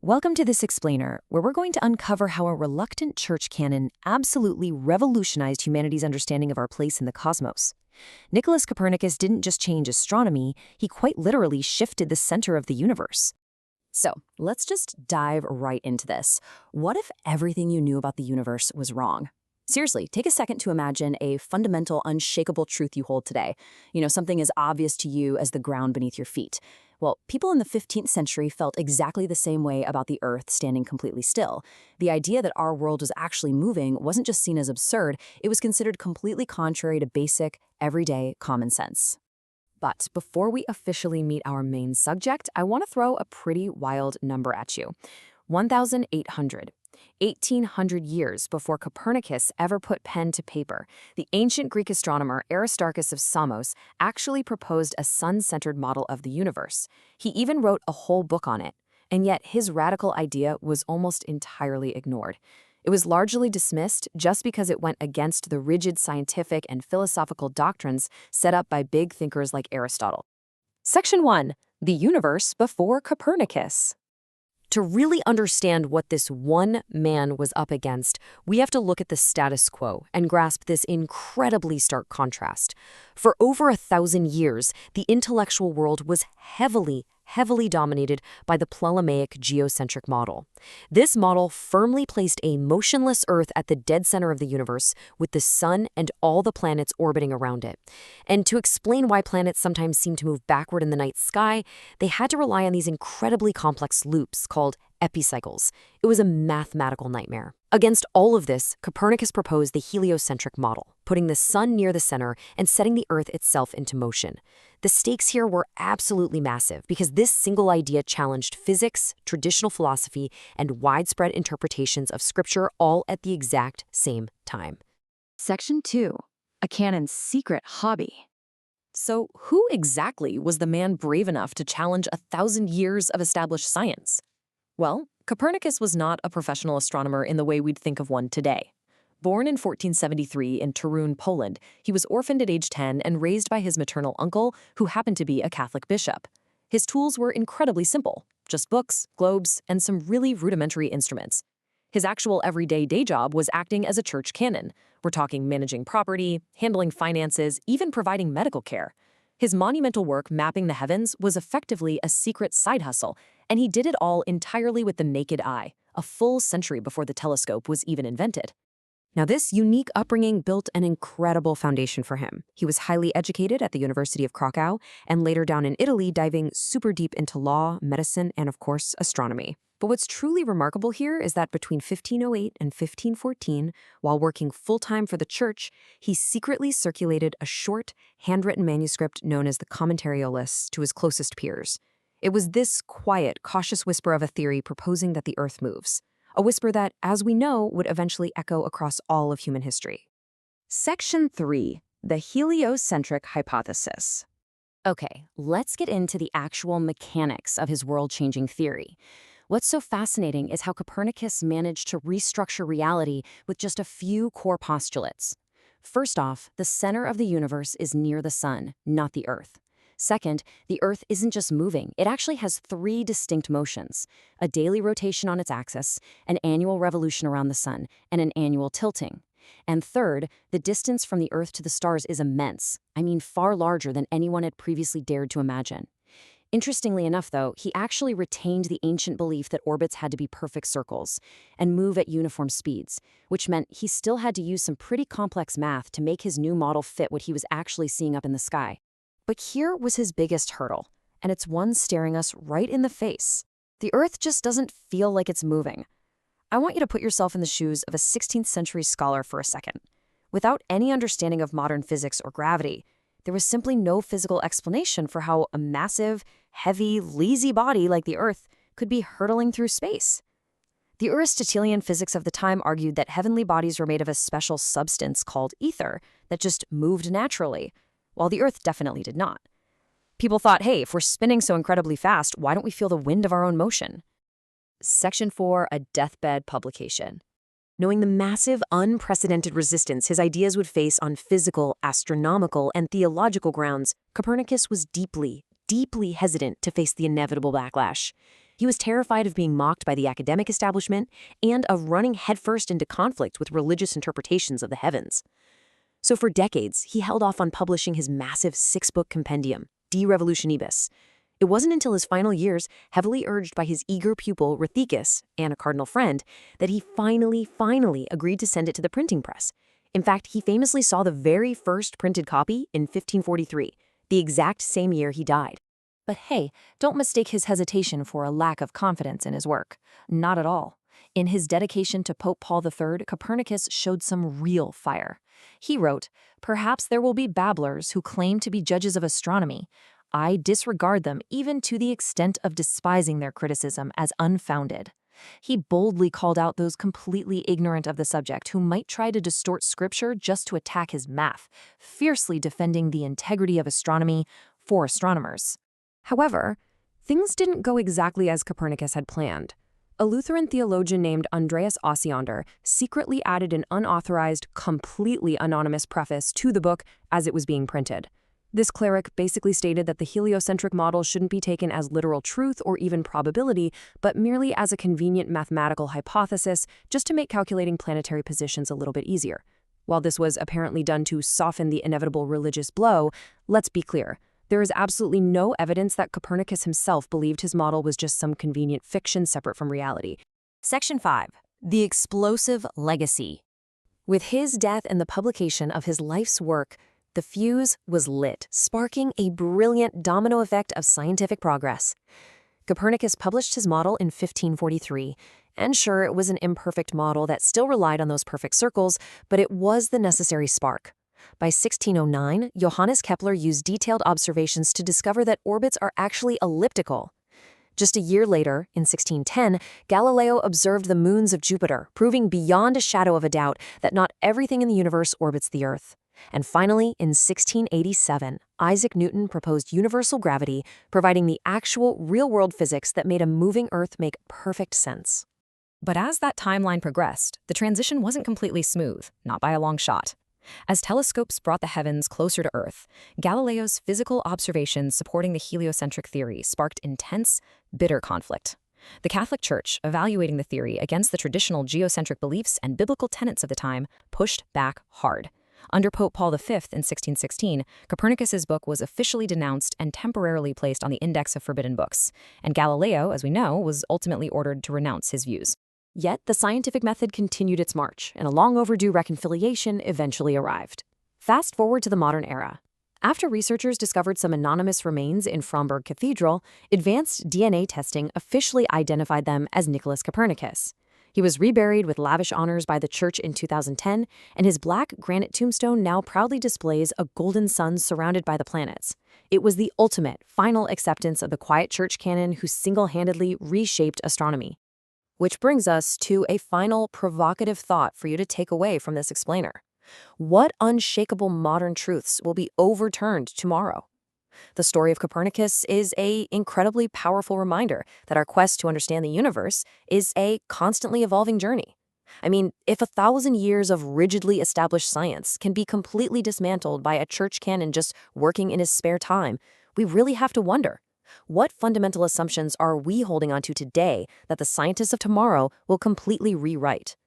Welcome to this explainer, where we're going to uncover how a reluctant church canon absolutely revolutionized humanity's understanding of our place in the cosmos. Nicolaus Copernicus didn't just change astronomy, he quite literally shifted the center of the universe. So, let's just dive right into this. What if everything you knew about the universe was wrong? Seriously, take a second to imagine a fundamental, unshakable truth you hold today. Something as obvious to you as the ground beneath your feet. Well, people in the 15th century felt exactly the same way about the Earth standing completely still. The idea that our world was actually moving wasn't just seen as absurd, it was considered completely contrary to basic, everyday common sense. But before we officially meet our main subject, I want to throw a pretty wild number at you. 1,800. 1,800 years before Copernicus ever put pen to paper, the ancient Greek astronomer Aristarchus of Samos actually proposed a sun-centered model of the universe. He even wrote a whole book on it, and yet his radical idea was almost entirely ignored. It was largely dismissed just because it went against the rigid scientific and philosophical doctrines set up by big thinkers like Aristotle. Section 1. The universe before Copernicus. To really understand what this one man was up against, we have to look at the status quo and grasp this incredibly stark contrast. For over 1,000 years, the intellectual world was heavily dominated by the Ptolemaic geocentric model. This model firmly placed a motionless Earth at the dead center of the universe, with the sun and all the planets orbiting around it. And to explain why planets sometimes seem to move backward in the night sky, they had to rely on these incredibly complex loops called epicycles. It was a mathematical nightmare. Against all of this, Copernicus proposed the heliocentric model, putting the sun near the center and setting the Earth itself into motion. The stakes here were absolutely massive because this single idea challenged physics, traditional philosophy, and widespread interpretations of scripture all at the exact same time. Section 2. A canon's secret hobby. So who exactly was the man brave enough to challenge 1,000 years of established science? Well, Copernicus was not a professional astronomer in the way we'd think of one today. Born in 1473 in Toruń, Poland, he was orphaned at age 10 and raised by his maternal uncle, who happened to be a Catholic bishop. His tools were incredibly simple, just books, globes, and some really rudimentary instruments. His actual everyday day job was acting as a church canon. We're talking managing property, handling finances, even providing medical care. His monumental work mapping the heavens was effectively a secret side hustle, and he did it all entirely with the naked eye, a full century before the telescope was even invented. Now, this unique upbringing built an incredible foundation for him. He was highly educated at the University of Krakow and later down in Italy, diving super deep into law, medicine, and of course, astronomy. But what's truly remarkable here is that between 1508 and 1514, while working full-time for the church, he secretly circulated a short, handwritten manuscript known as the Commentariolus to his closest peers. It was this quiet, cautious whisper of a theory proposing that the Earth moves. A whisper that, as we know, would eventually echo across all of human history. Section 3. The heliocentric hypothesis. Okay, let's get into the actual mechanics of his world-changing theory. What's so fascinating is how Copernicus managed to restructure reality with just a few core postulates. First off, the center of the universe is near the sun, not the Earth. Second, the Earth isn't just moving, it actually has 3 distinct motions: a daily rotation on its axis, an annual revolution around the sun, and an annual tilting. And third, the distance from the Earth to the stars is immense. I mean, far larger than anyone had previously dared to imagine. Interestingly enough, though, he actually retained the ancient belief that orbits had to be perfect circles and move at uniform speeds, which meant he still had to use some pretty complex math to make his new model fit what he was actually seeing up in the sky. But here was his biggest hurdle, and it's one staring us right in the face. The Earth just doesn't feel like it's moving. I want you to put yourself in the shoes of a 16th century scholar for a second. Without any understanding of modern physics or gravity, there was simply no physical explanation for how a massive, heavy, lazy body like the Earth could be hurtling through space. The Aristotelian physics of the time argued that heavenly bodies were made of a special substance called ether that just moved naturally, while the Earth definitely did not. People thought, hey, if we're spinning so incredibly fast, why don't we feel the wind of our own motion? Section 4, a deathbed publication. Knowing the massive, unprecedented resistance his ideas would face on physical, astronomical, and theological grounds, Copernicus was deeply hesitant to face the inevitable backlash. He was terrified of being mocked by the academic establishment and of running headfirst into conflict with religious interpretations of the heavens. So for decades, he held off on publishing his massive 6-book compendium, De Revolutionibus. It wasn't until his final years, heavily urged by his eager pupil Ruthicus and a cardinal friend, that he finally agreed to send it to the printing press. In fact, he famously saw the very first printed copy in 1543, the exact same year he died. But hey, don't mistake his hesitation for a lack of confidence in his work. Not at all. In his dedication to Pope Paul III, Copernicus showed some real fire. He wrote, "Perhaps there will be babblers who claim to be judges of astronomy. I disregard them even to the extent of despising their criticism as unfounded." He boldly called out those completely ignorant of the subject who might try to distort scripture just to attack his math, fiercely defending the integrity of astronomy for astronomers. However, things didn't go exactly as Copernicus had planned. A Lutheran theologian named Andreas Osiander secretly added an unauthorized, completely anonymous preface to the book as it was being printed. This cleric basically stated that the heliocentric model shouldn't be taken as literal truth or even probability, but merely as a convenient mathematical hypothesis just to make calculating planetary positions a little bit easier. While this was apparently done to soften the inevitable religious blow, let's be clear. There is absolutely no evidence that Copernicus himself believed his model was just some convenient fiction separate from reality. Section 5. The Explosive Legacy. With his death and the publication of his life's work, the fuse was lit, sparking a brilliant domino effect of scientific progress. Copernicus published his model in 1543, and sure, it was an imperfect model that still relied on those perfect circles, but it was the necessary spark. By 1609, Johannes Kepler used detailed observations to discover that orbits are actually elliptical. Just a year later, in 1610, Galileo observed the moons of Jupiter, proving beyond a shadow of a doubt that not everything in the universe orbits the Earth. And finally, in 1687, Isaac Newton proposed universal gravity, providing the actual real-world physics that made a moving Earth make perfect sense. But as that timeline progressed, the transition wasn't completely smooth, not by a long shot. As telescopes brought the heavens closer to Earth, Galileo's physical observations supporting the heliocentric theory sparked intense, bitter conflict. The Catholic Church, evaluating the theory against the traditional geocentric beliefs and biblical tenets of the time, pushed back hard. Under Pope Paul V in 1616, Copernicus's book was officially denounced and temporarily placed on the Index of Forbidden Books, and Galileo, as we know, was ultimately ordered to renounce his views. Yet, the scientific method continued its march, and a long overdue reconciliation eventually arrived. Fast forward to the modern era. After researchers discovered some anonymous remains in Fromberg Cathedral, advanced DNA testing officially identified them as Nicolaus Copernicus. He was reburied with lavish honors by the church in 2010, and his black granite tombstone now proudly displays a golden sun surrounded by the planets. It was the ultimate, final acceptance of the quiet church canon who single-handedly reshaped astronomy. Which brings us to a final provocative thought for you to take away from this explainer. What unshakable modern truths will be overturned tomorrow? The story of Copernicus is an incredibly powerful reminder that our quest to understand the universe is a constantly evolving journey. I mean, if 1,000 years of rigidly established science can be completely dismantled by a church canon just working in his spare time, we really have to wonder, what fundamental assumptions are we holding onto today that the scientists of tomorrow will completely rewrite?